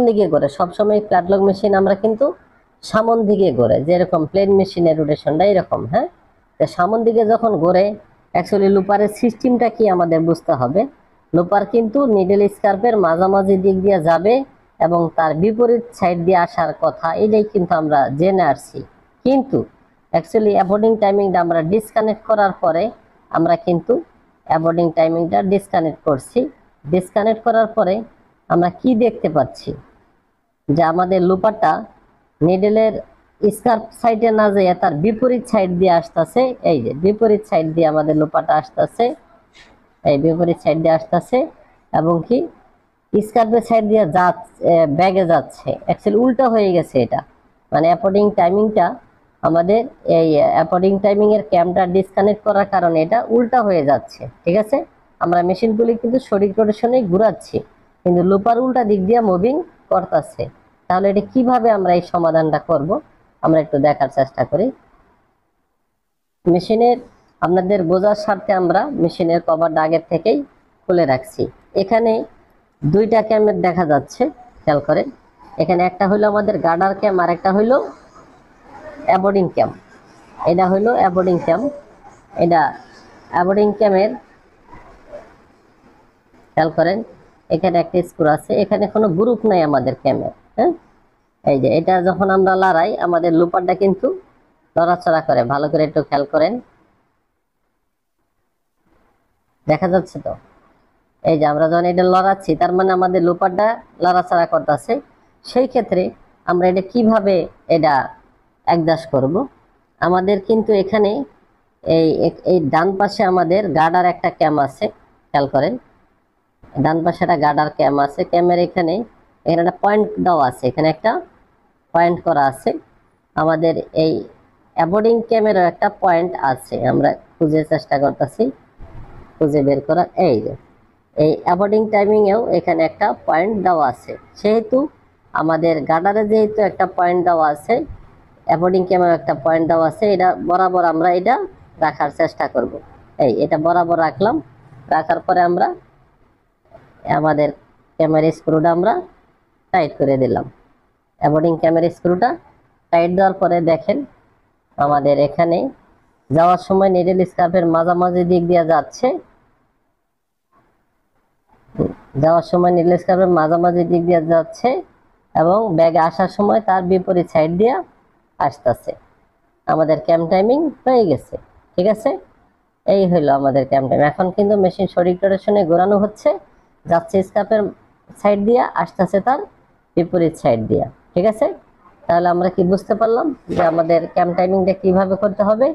দিকে ঘোরে সবসময় ক্যাটালগ মেশিন আমরা কিন্তু সামন দিকে ঘোরে, যেরকম প্লেন মেশিনের রোটেশনটা এরকম। হ্যাঁ, তো সামন দিকে যখন ঘোরে অ্যাকচুয়ালি লুপারের সিস্টেমটা কি আমাদের বুঝতে হবে। লুপার কিন্তু নিডল স্কার্পের মাঝামাঝি দিক দিয়ে যাবে এবং তার বিপরীত সাইড দিয়ে আসার কথা, এটাই কিন্তু আমরা জেনে আসছি। কিন্তু অ্যাকচুয়ালি অ্যাবোর্ডিং টাইমিংটা আমরা ডিসকানেক্ট করার পরে আমরা কিন্তু অ্যাবোর্ডিং টাইমিংটা ডিসকানেক্ট করছি। ডিসকানেক্ট করার পরে আমরা কি দেখতে পাচ্ছি যে আমাদের লুপারটা নিডেলের স্কার্প সাইডে না যেয়ে তার বিপরীত সাইড দিয়ে আসতেছে। এই যে বিপরীত সাইড দিয়ে আমাদের লুপারটা আসতেছে, এই বিপরীত সাইড দিয়ে আসতেছে এবং কি স্কার্পের সাইড দিয়ে যাচ্ছে, ব্যাগে যাচ্ছে। অ্যাকচুয়ালি উল্টা হয়ে গেছে এটা, মানে অ্যাপোর্ডিং টাইমিংটা আমাদের এই অ্যাপোর্ডিং টাইমিং এর ক্যামটা ডিসকানেক্ট করার কারণে এটা উল্টা হয়ে যাচ্ছে। ঠিক আছে, আমরা মেশিনগুলি কিন্তু সঠিক রোটেশনে ঘুরাচ্ছি কিন্তু লুপার উল্টা দিক দিয়ে মুভিং করতেছে। তাহলে এটা কিভাবে আমরা এই সমাধানটা করব আমরা একটু দেখার চেষ্টা করি। মেশিনের আপনাদের বোঝার স্বার্থে আমরা মেশিনের কভারটা আগের থেকেই খুলে রাখছি। এখানে দুইটা ক্যামের দেখা যাচ্ছে, খেয়াল করে। এখানে একটা হলো আমাদের গার্ডার ক্যাম আর একটা হলো অ্যাবোর্ডিং ক্যাম। এটা হলো অ্যাবোর্ডিং ক্যাম। এটা অ্যাবোর্ডিং ক্যামের, খেয়াল করেন এখানে একটা স্ক্রু আছে, এখানে কোনো গ্রুপ নাই আমাদের ক্যামের। হ্যাঁ, এই যে এটা যখন আমরা লড়াই আমাদের লুপারটা কিন্তু নড়াচড়া করে, ভালো করে একটু খেয়াল করেন, দেখা যাচ্ছে তো। এই যে আমরা যখন এটা লড়াচ্ছি তার মানে আমাদের লুপারটা লড়াচড়া করতেছে। সেই ক্ষেত্রে আমরা এটা কিভাবে এটা অ্যাডজাস্ট করব। আমাদের কিন্তু এখানে এই এই ডান পাশে আমাদের গার্ডার একটা ক্যাম আছে, খেয়াল করেন ডান পাশে একটা গার্ডার ক্যাম আছে। ক্যামের এখানে এখানে একটা পয়েন্ট দেওয়া আছে, এখানে একটা পয়েন্ট করা আছে। আমাদের এই অ্যাবোর্ডিং ক্যামেরও একটা পয়েন্ট আছে, আমরা খুঁজে চেষ্টা করতেছি খুঁজে বের করার। এই যে এই অ্যাবোর্ডিং টাইমিংয়েও এখানে একটা পয়েন্ট দেওয়া আছে, সেহেতু আমাদের গার্ডারে যেহেতু একটা পয়েন্ট দেওয়া আছে, অ্যাবোর্ডিং ক্যামেরও একটা পয়েন্ট দেওয়া আছে, এটা বরাবর আমরা এটা রাখার চেষ্টা করব। এই এটা বরাবর রাখলাম, রাখার পরে আমরা আমাদের ক্যামেরা স্ক্রুটা আমরা টাইট করে দিলাম। অ্যাবোর্ডিং ক্যামেরা স্ক্রুটা টাইট দেওয়ার পরে দেখেন আমাদের এখানে যাওয়ার সময় নিডল স্কার্পের মাঝামাঝি দিক দিয়ে যাচ্ছে, যাওয়ার সময় নিডল স্কার্পের মাঝামাঝি দিক দিয়ে যাচ্ছে এবং ব্যাগে আসার সময় তার বিপরীত সাইড দিয়ে আসতেছে। আমাদের ক্যাম টাইমিং হয়ে গেছে। ঠিক আছে, এই হলো আমাদের ক্যাম টাইম। এখন কিন্তু মেশিন সঠিক রোটেশনে ঘোরানো হচ্ছে, যাচ্ছে স্কার্পের সাইড দিয়ে, আসতেছে তার বিপরীত সাইড দিয়ে। ঠিক আছে, তাহলে আমরা কি বুঝতে পারলাম যে আমাদের ক্যাম টাইমিংটা কিভাবে করতে হবে।